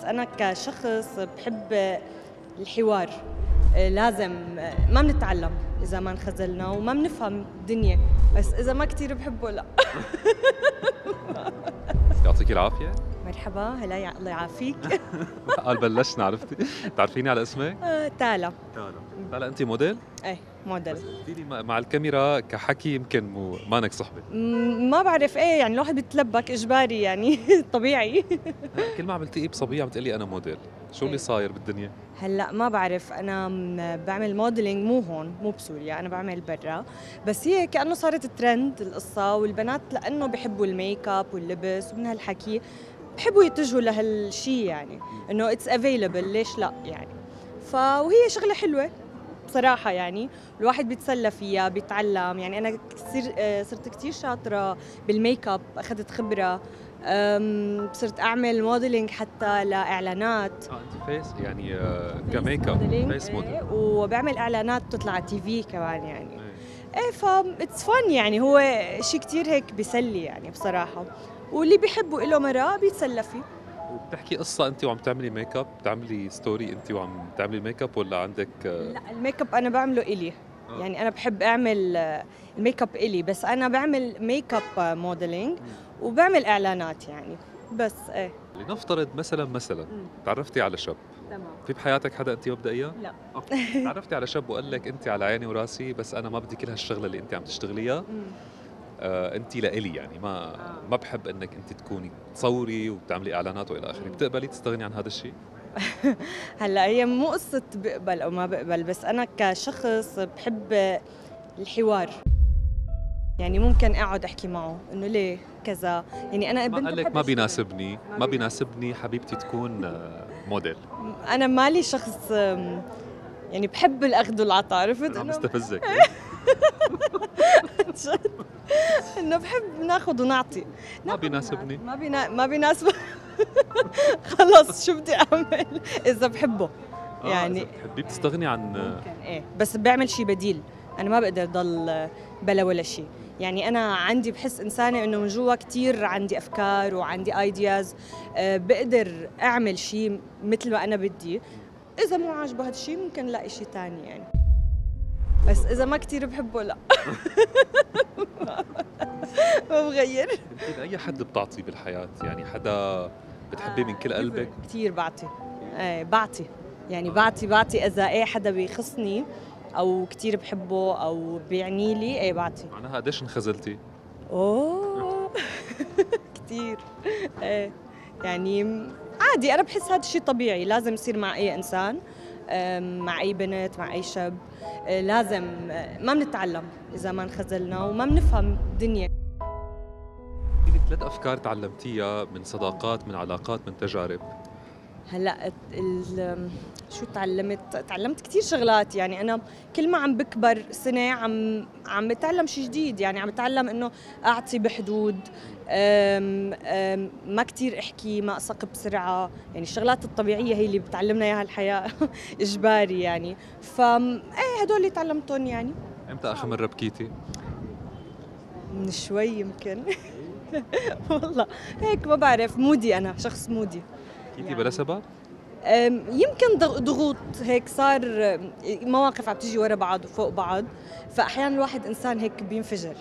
أنا كشخص بحب الحوار. لازم ما بنتعلم إذا ما انخذلنا وما بنفهم الدنيا، بس إذا ما كتير بحبه لا. يعطيك العافية. مرحبا، هلا يا الله يعافيك. قال بلشنا، عرفتي؟ تعرفيني على اسمك؟ تالا. لا أنت موديل؟ ايه موديل. بس قلتي لي مع الكاميرا كحكي يمكن مانك صحبة. ما بعرف ايه يعني الواحد بيتلبك اجباري يعني. طبيعي. كل ما عملتي بصبية عم تقلي أنا موديل، شو اللي صاير بالدنيا؟ هلا ما بعرف، انا بعمل موديلينج مو هون، مو بسوريا، انا بعمل برا. بس هي كانه صارت ترند القصه، والبنات لانه بحبوا الميك اب واللبس ومن هالحكي بحبوا يتجهوا لهالشيء، يعني انه اتس افيلبل، ليش لا يعني. وهي شغله حلوه بصراحة، يعني الواحد بيتسلى فيها، بيتعلم. يعني أنا صرت كتير شاطرة بالميك اب، أخذت خبرة. صرت أعمل موديلينج حتى لإعلانات. أنت فيس يعني كميك اب فيس موديل. وبعمل إعلانات بتطلع على تي في كمان يعني. إيه. ايه اتس فن، يعني هو شيء كتير هيك بيسلي يعني بصراحة، واللي بيحبوا له مرة بيتسلى فيه. وبتحكي قصة أنت وعم تعملي ميك اب، بتعملي ستوري أنت وعم تعملي ميك اب ولا عندك لا، الميك اب أنا بعمله إلي. يعني أنا بحب أعمل الميك اب إلي، بس أنا بعمل ميك اب موديلينج وبعمل إعلانات يعني. بس إيه. لنفترض مثلا تعرفتي على شاب، تمام. في بحياتك حدا أنت مبدئيا؟ لا. تعرفتي على شاب وقال لك أنت على عيني وراسي، بس أنا ما بدي كل هالشغلة اللي أنت عم تشتغليها. أنت لإلي يعني ما بحب إنك أنت تكوني تصوري وتعملي إعلانات وإلى آخره، بتقبلي تستغني عن هذا الشيء؟ هلا هي مو قصة بقبل أو ما بقبل، بس أنا كشخص بحب الحوار. يعني ممكن اقعد احكي معه انه ليه كذا، يعني انا ما بنت قال لك بحب ما أشتغل. بيناسبني حبيبتي تكون موديل؟ انا مالي شخص يعني بحب الاخذ والعطاء، عرفت أنا عم انه بستفزك. انه بحب ناخذ ونعطي. ما بيناسبني. ما بيناسب. خلص شو بدي اعمل اذا بحبه يعني يعني. إذا بتحبيه بتستغني عن ممكن ايه، بس بعمل شيء بديل. انا ما بقدر ضل بلا ولا شيء. يعني انا عندي بحس انسانه انه من جوا كثير عندي افكار وعندي ايدياز. بقدر اعمل شيء مثل ما انا بدي. اذا مو عاجبه هذا الشيء ممكن الاقي شيء ثاني يعني، بس اذا ما كثير بحبه لا. ما بغير. انت لاي حد بتعطي بالحياه؟ يعني حدا بتحبيه من كل قلبك؟ كثير بعطي. بعطي يعني بعطي اذا ايه حدا بيخصني او كثير بحبه او بيعني لي، ايه بعطي. معناها قديش انخذلتي؟ اوه. كثير. ايه يعني عادي، انا بحس هذا الشيء طبيعي، لازم يصير مع اي انسان، مع اي بنت، مع اي شاب. لازم ما بنتعلم اذا ما انخذلنا وما بنفهم الدنيا. في 3 افكار تعلمتيها من صداقات، من علاقات، من تجارب. هلا شو تعلمت كثير شغلات. يعني انا كل ما عم بكبر سنه عم بتعلم شيء جديد. يعني عم بتعلم انه اعطي بحدود، ما كثير احكي، ما اثق بسرعه. يعني الشغلات الطبيعيه هي اللي بتعلمنا اياها الحياه. اجباري يعني. ايه هدول اللي تعلمتهم يعني. امتى اخر مره بكيتي؟ من شوي يمكن. والله هيك ما بعرف، مودي، انا شخص مودي. بكيتي يعني بلا سبب؟ يمكن ضغوط هيك صار. مواقف عم تيجي ورا بعض وفوق بعض، فاحيانا الواحد انسان هيك بينفجر.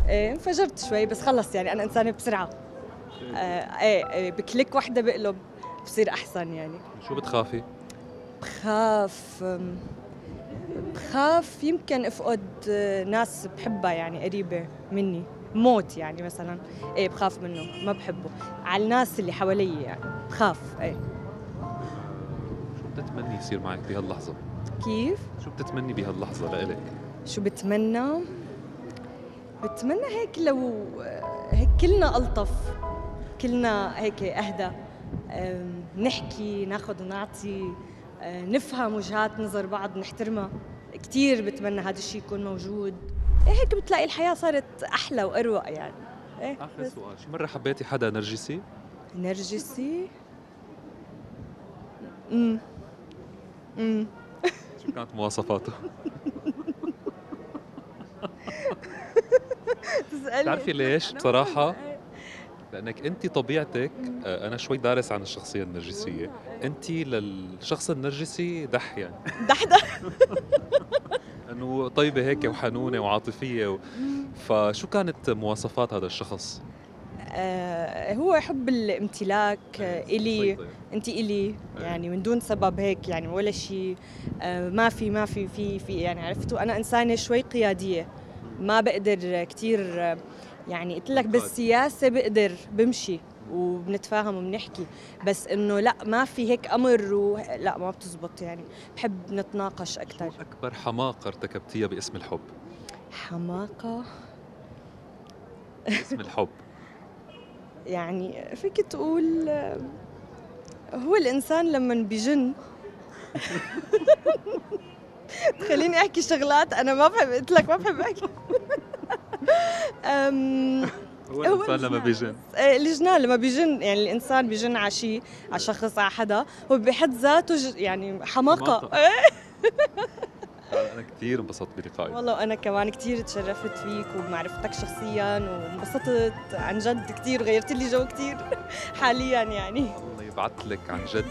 انفجرت شوي، بس خلص يعني انا انسانه بسرعه. بكليك واحده بقلب، بصير احسن يعني. شو بتخافي؟ بخاف يمكن افقد ناس بحبها، يعني قريبه مني، موت يعني مثلا. بخاف منه، ما بحبه. على الناس اللي حوالي يعني بخاف. شو بتتمني يصير معك بهاللحظه؟ كيف؟ شو بتتمني بهاللحظه لإلك؟ شو بتمنى هيك لو هيك كلنا ألطف، كلنا هيك أهدى. نحكي، ناخذ ونعطي، نفهم وجهات نظر بعض، نحترمها. كتير بتمنى هذا الشيء يكون موجود. هيك بتلاقي الحياة صارت أحلى وأروق يعني. آخر سؤال، شي مرة حبيتي حدا نرجسي؟ نرجسي؟ امم امم شو كانت مواصفاته؟ بتعرفي ليش بصراحة؟ لانك انت طبيعتك، انا شوي دارس عن الشخصيه النرجسيه، انت للشخص النرجسي دح يعني. دحدة. انه طيبه هيك وحنونه وعاطفيه فشو كانت مواصفات هذا الشخص؟ هو حب الامتلاك، إلي، مسيطر. أنت إلي، يعني من دون سبب هيك يعني ولا شيء. ما في يعني عرفتوا، أنا إنسانة شوي قيادية، ما بقدر كتير يعني قلت لك تنقاد. بالسياسة بقدر بمشي وبنتفاهم وبنحكي، بس إنه لا ما في هيك أمر لا ما بتزبط يعني، بحب نتناقش شو أكتر. اكبر حماقه ارتكبتيها باسم الحب؟ حماقة باسم الحب. يعني فيك تقول هو الإنسان لما بيجن. خليني احكي شغلات انا ما بحب، قلت لك ما بحب احكي. هو الانسان لما بيجن. الجنان لما بيجن، يعني الانسان بيجن على شيء، على شخص، على حدا، هو بحد ذاته يعني حماقه. انا كثير انبسطت بلقائك. والله وانا كمان كثير تشرفت فيك وبمعرفتك شخصيا، وانبسطت عن جد كثير، غيرت لي جو كثير حاليا يعني. الله يبعث لك عن جد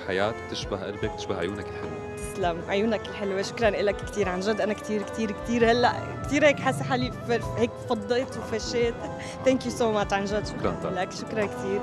حياه تشبه قلبك، تشبه عيونك الحلوه. تسلم، عيونك الحلوة، شكرا لك كثير عن جد. أنا كثير كثير كثير هلا كثير هيك حاسة حالي هيك فضيت وفشيت. ثانك يو سو ماتش عن جد. شكرا لك، شكرا كثير.